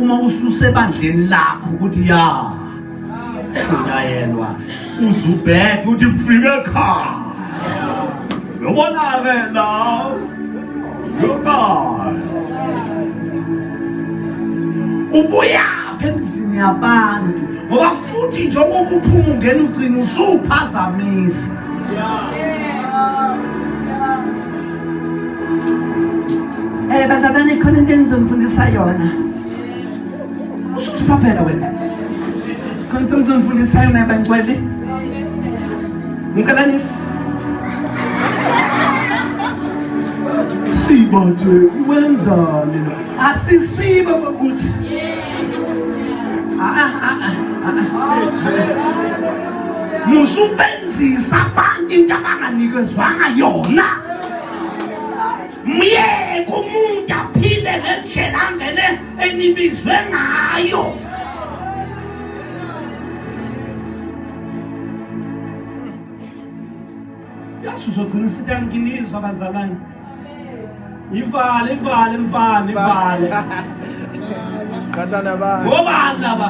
uma ususebandleni lakho ukuthi ya unyayelwa uzubheke uthi mfike ekhaya yobona ke la yobona ubuya emzini yabantu ngoba futhi njengoba uphuma ungena ugcina usuphazamisa bazabane khona into engizomfundisa yona usuziphaphela wena khona into engizomfundisa yona bangcwele ngicela nithi siba nje wenzani la asisiba ukuthi musubenzisa abantu into abanganikezwanga yona myeke umuntu aphile ngendlela angene enibizwe ngayo yasuzogcina isitani kinizwa bazalwane ivale Katana ba. Ngobani laba